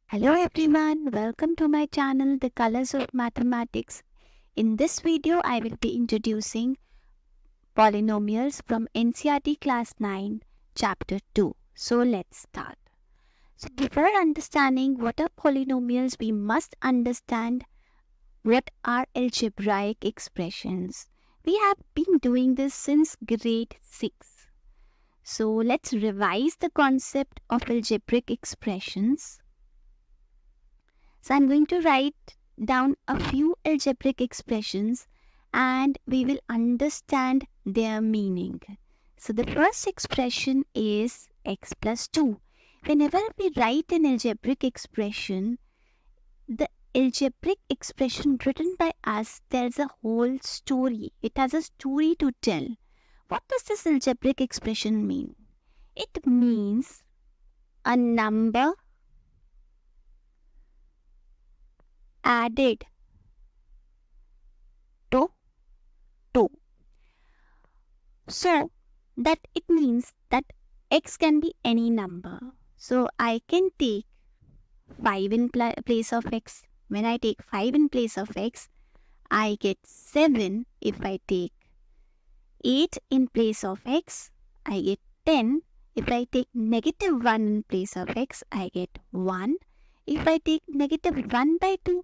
Hello everyone, welcome to my channel The Colors of Mathematics. In this video, I will be introducing polynomials from Ncert class 9, chapter 2. So let's start. So before understanding what are polynomials, we must understand what are algebraic expressions. We have been doing this since grade 6. So let's revise the concept of algebraic expressions. So I'm going to write down a few algebraic expressions and we will understand their meaning. So the first expression is x plus 2. Whenever we write an algebraic expression, the algebraic expression written by us tells a whole story. It has a story to tell. What does this algebraic expression mean? It means a number added to 2. So that it means that x can be any number. So I can take 5 in place of x. When I take 5 in place of x, I get 7. If I take 8 in place of x, I get 10. If I take negative 1 in place of x, I get 1. If I take negative 1 by 2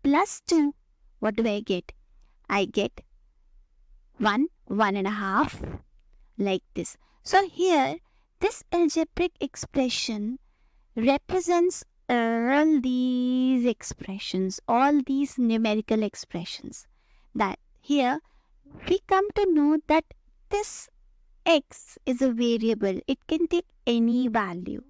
plus 2, what do I get? I get 1, 1.5, like this. So here, this algebraic expression represents all these expressions, all these numerical expressions. That here, we come to know that this x is a variable. It can take any value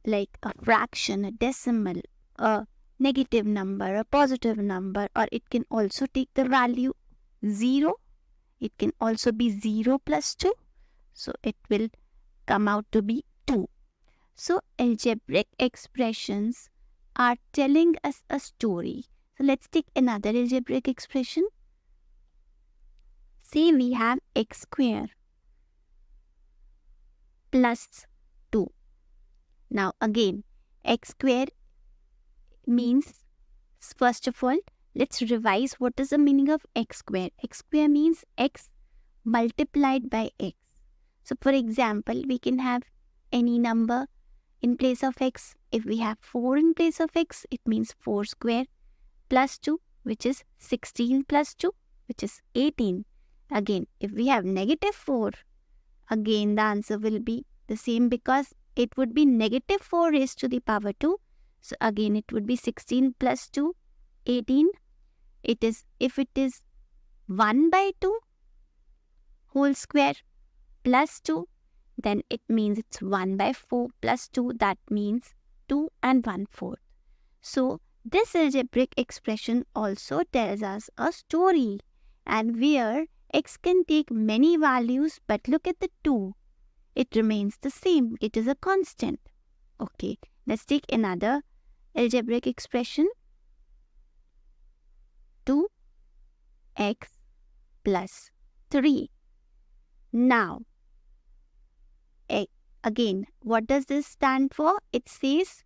like a fraction, a decimal, a negative number, a positive number, or it can also take the value 0. It can also be 0 plus 2. So it will come out to be 2. So algebraic expressions are telling us a story. So let's take another algebraic expression. Say we have x square plus 2. Now again, x square means, first of all, let's revise what is the meaning of x square. X square means x multiplied by x. So for example, we can have any number in place of x. If we have 4 in place of x, it means 4 square plus 2, which is 16 plus 2, which is 18. Again, if we have negative 4, again the answer will be the same because it would be negative 4 raised to the power 2. So again it would be 16 plus 2, 18. If it is 1 by 2 whole square plus 2, then it means it's 1 by 4 plus 2. That means 2 and 1/4. So this algebraic expression also tells us a story, and where x can take many values, but look at the 2. It remains the same. It is a constant. Okay, let's take another algebraic expression. 2x plus 3. Now, again, what does this stand for? It says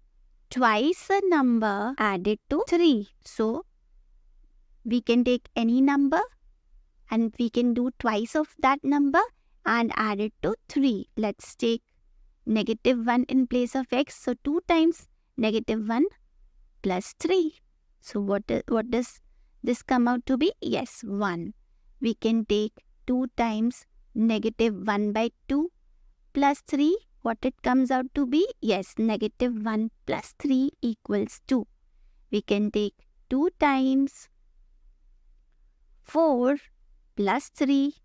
twice a number added to 3. So, we can take any number and we can do twice of that number and add it to 3. Let's take negative 1 in place of x. So 2 times negative 1 plus 3. So what does this come out to be? Yes, 1. We can take 2 times negative 1 by 2 plus 3. What it comes out to be? Yes, negative 1 plus 3 equals 2. We can take 2 times 4 plus 3.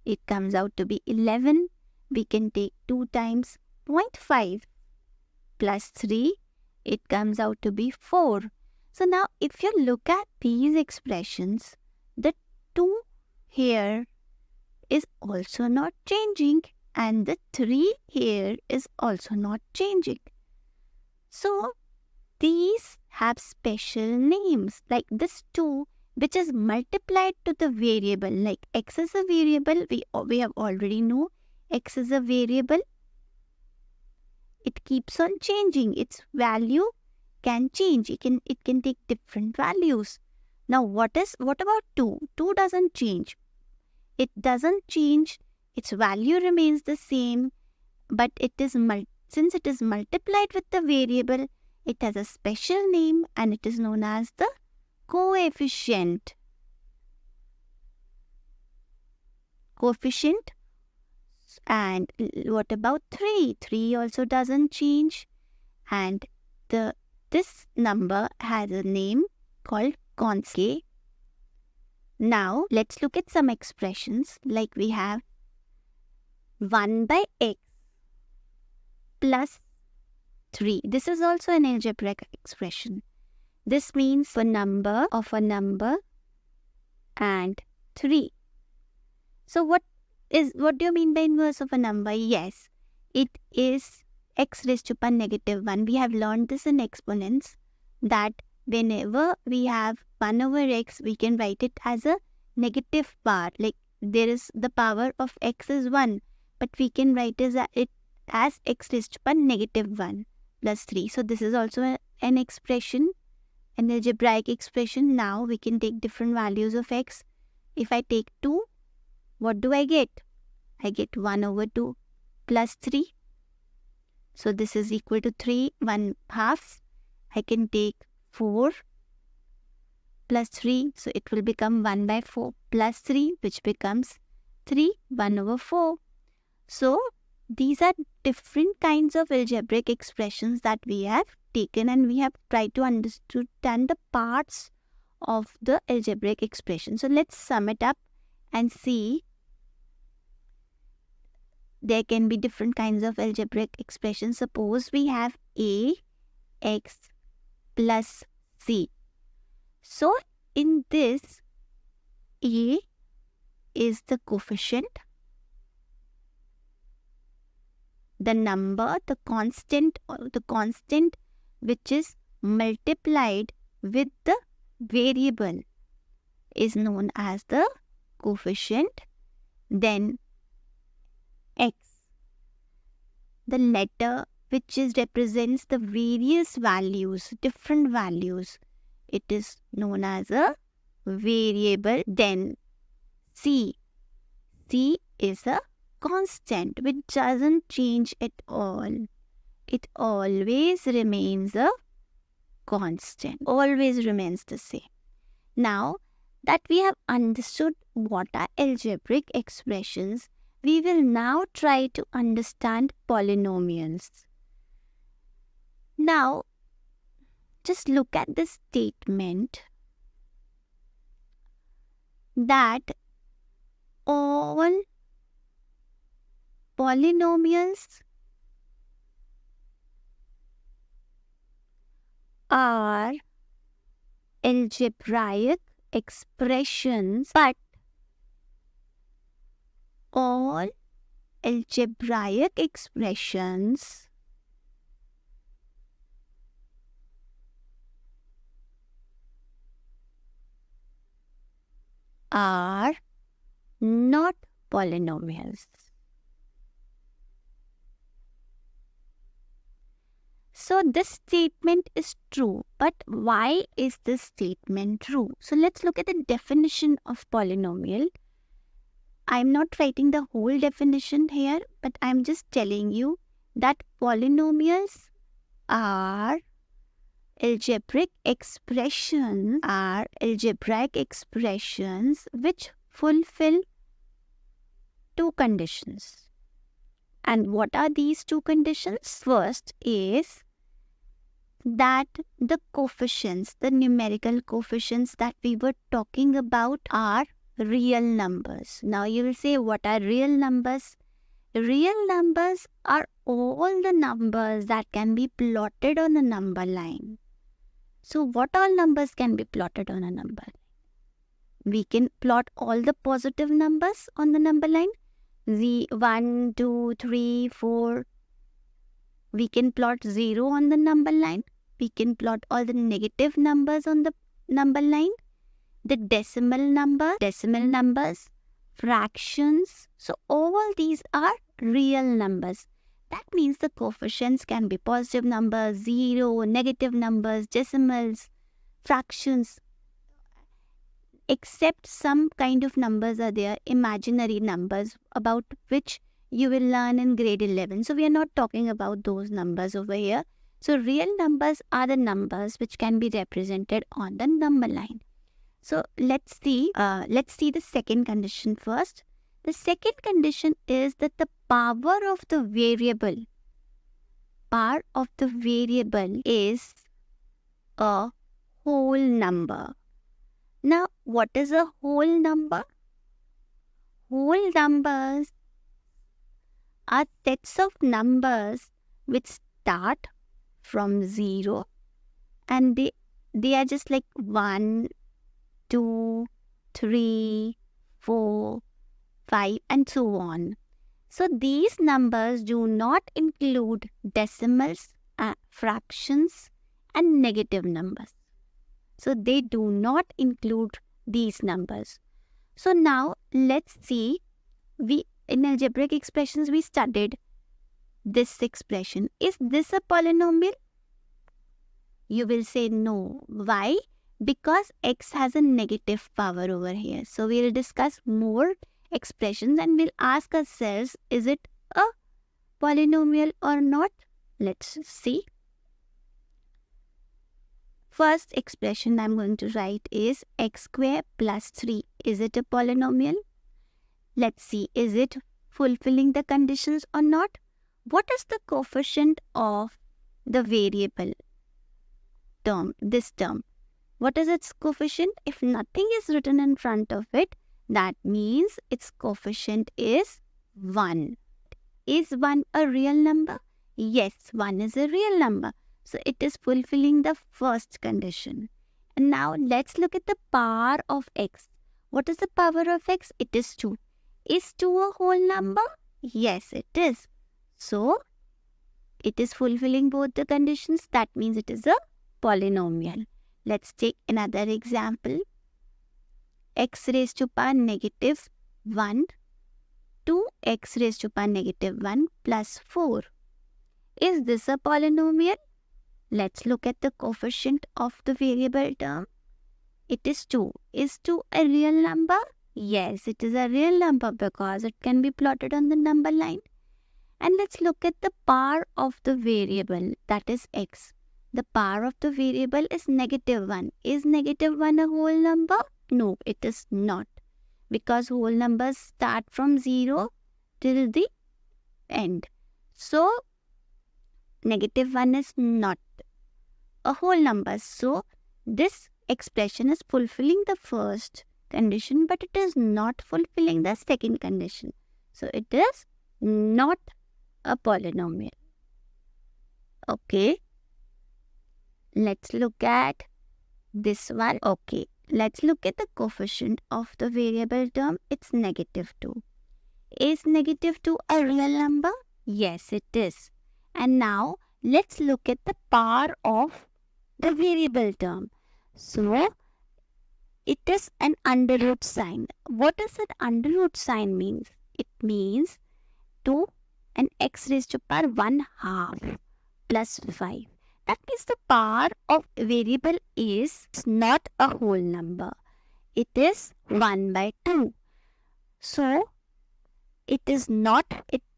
It comes out to be 11. We can take 2 times 0.5 plus 3. It comes out to be 4. So now if you look at these expressions, the 2 here is also not changing and the 3 here is also not changing. So these have special names, like this 2 which is multiplied to the variable. Like x is a variable, we have already know x is a variable. it keeps on changing. Its value can change. It can take different values. Now what about 2? 2 doesn't change. It doesn't change. Its value remains the same, but since it is multiplied with the variable, it has a special name and it is known as the coefficient. And what about 3? 3 also doesn't change, and this number has a name called constant. Now let's look at some expressions, like we have 1 by x plus 3. This is also an algebraic expression. This means a number of a number and 3. So what do you mean by inverse of a number? Yes, it is x raised to power negative 1. We have learned this in exponents, that whenever we have 1 over x, we can write it as a negative power. Like there is the power of x is 1, but we can write it as x raised to power negative 1 plus 3. So this is also an expression, an algebraic expression. Now we can take different values of x. If I take 2, what do I get? I get 1 over 2 plus 3. So this is equal to 3, 1/2. I can take 4 plus 3. So it will become 1 by 4 plus 3, which becomes 3, 1 over 4. So these are different kinds of algebraic expressions that we have taken, and we have tried to understand the parts of the algebraic expression. So let's sum it up and see. There can be different kinds of algebraic expressions. Suppose we have ax plus c. So in this, a is the coefficient, the number, the constant which is multiplied with the variable is known as the coefficient. Then x, the letter which represents the various values, different values, it is known as a variable. Then c is a constant which doesn't change at all. It always remains a constant, always remains the same. Now that we have understood what are algebraic expressions, we will now try to understand polynomials. Now, just look at this statement that all polynomials are algebraic expressions, but all algebraic expressions are not polynomials. So this statement is true, but why is this statement true? So let's look at the definition of polynomial. I'm not writing the whole definition here, but I'm just telling you that polynomials are algebraic expressions which fulfill two conditions. And what are these two conditions? First is that the coefficients, the numerical coefficients that we were talking about, are real numbers. Now you will say, what are real numbers? Real numbers are all the numbers that can be plotted on a number line. So what all numbers can be plotted on a number line? We can plot all the positive numbers on the number line. 1, 2, 3, 4. We can plot 0 on the number line. We can plot all the negative numbers on the number line. The decimal numbers, fractions. So all these are real numbers That means the coefficients can be positive numbers, 0, negative numbers, decimals, fractions, except some kind of numbers are there, imaginary numbers, about which you will learn in grade 11. So we are not talking about those numbers over here. So real numbers are the numbers which can be represented on the number line. So let's see the second condition first. The second condition is that the power of the variable is a whole number. Now, what is a whole number? Whole numbers are sets of numbers which start from 0 and they are just like 1, 2, 3, 4, 5 and so on. So these numbers do not include decimals, fractions and negative numbers. So they do not include these numbers. So now let's see, in algebraic expressions we studied this expression. Is this a polynomial? You will say no. Why? Because x has a negative power over here. So we'll discuss more expressions and we'll ask ourselves, is it a polynomial or not? Let's see. First expression I'm going to write is x square plus 3. Is it a polynomial? Let's see, is it fulfilling the conditions or not? What is the coefficient of the variable term, this term? What is its coefficient? If nothing is written in front of it, that means its coefficient is 1. Is 1 a real number? Yes, 1 is a real number. So it is fulfilling the first condition. And now let's look at the power of x. What is the power of x? It is 2. Is 2 a whole number? Yes, it is. So it is fulfilling both the conditions. That means it is a polynomial. Let's take another example. X raised to power negative 1 to x raised to power negative 1 plus 4. Is this a polynomial? Let's look at the coefficient of the variable term. It is 2. Is 2 a real number? Yes, it is a real number because it can be plotted on the number line. And let's look at the power of the variable, that is x. The power of the variable is negative 1. Is negative 1 a whole number? No, it is not. Because whole numbers start from 0 till the end. So, negative 1 is not a whole number. So, this expression is fulfilling the first condition, but it is not fulfilling the second condition. So, it is not a polynomial. Okay. Let's look at this one. Okay. Let's look at the coefficient of the variable term. It's negative 2. Is negative 2 a real number? Yes, it is. And now, let's look at the power of the variable term. So, it is an under root sign. What does that under root sign mean? It means 2 and x raised to power 1 half plus 5. That means the power of variable is not a whole number. It is 1 by 2. So, it is not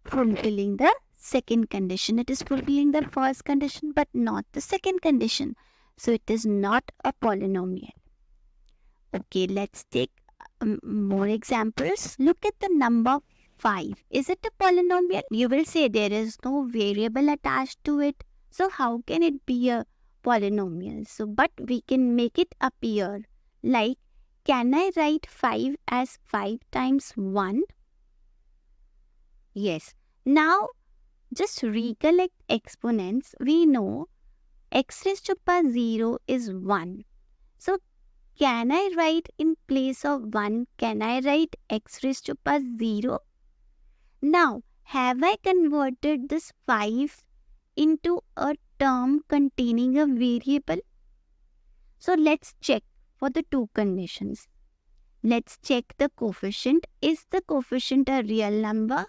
fulfilling the second condition. It is fulfilling the first condition but not the second condition. So, it is not a polynomial. Okay, let's take more examples. Look at the number 5. Is it a polynomial? You will say there is no variable attached to it. So how can it be a polynomial? So, but we can make it appear like, can I write 5 as 5 times 1? Yes. Now, just recollect exponents. We know x raised to power 0 is 1. So, can I write in place of 1, can I write x raised to power 0? Now, have I converted this 5 into a term containing a variable? So, let's check for the two conditions. Let's check the coefficient. Is the coefficient a real number?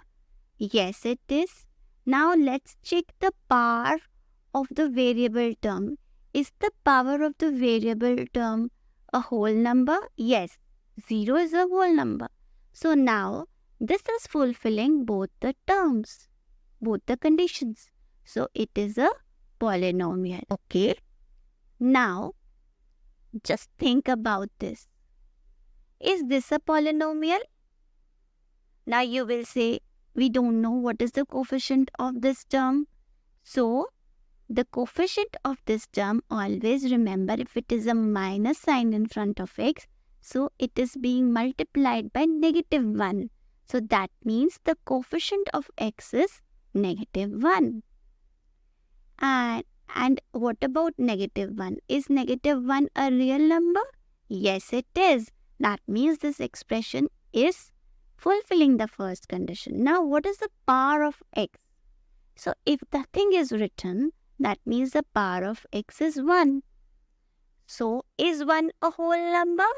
Yes, it is. Now let's check the power of the variable term. Is the power of the variable term a whole number? Yes, 0 is a whole number. So now this is fulfilling both the terms, both the conditions. So it is a polynomial. Okay. Now just think about this. Is this a polynomial? Now you will say, we don't know what is the coefficient of this term. So the coefficient of this term, always remember, if it is a minus sign in front of x, so it is being multiplied by -1. So that means the coefficient of x is -1. And what about -1? Is -1 a real number? Yes, it is. That means this expression is fulfilling the first condition. Now, what is the power of x? So, if nothing is written, that means the power of x is 1. So, is 1 a whole number?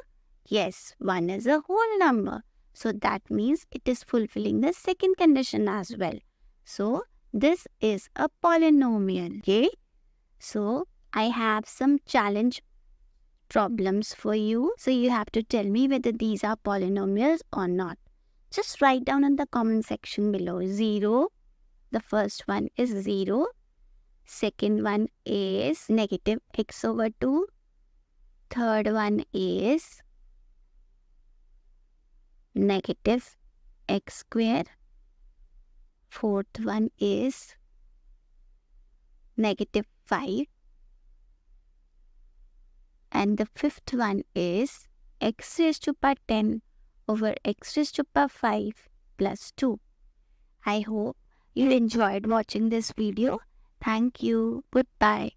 Yes, 1 is a whole number. So, that means it is fulfilling the second condition as well. So, this is a polynomial. Okay? So, I have some challenge problems for you. So, you have to tell me whether these are polynomials or not. Just write down in the comment section below. 0. The first one is 0. Second one is -x/2. Third one is -x². Fourth one is -5. And the fifth one is x⁻10 over x⁻5 plus 2. I hope you enjoyed watching this video. Thank you. Goodbye.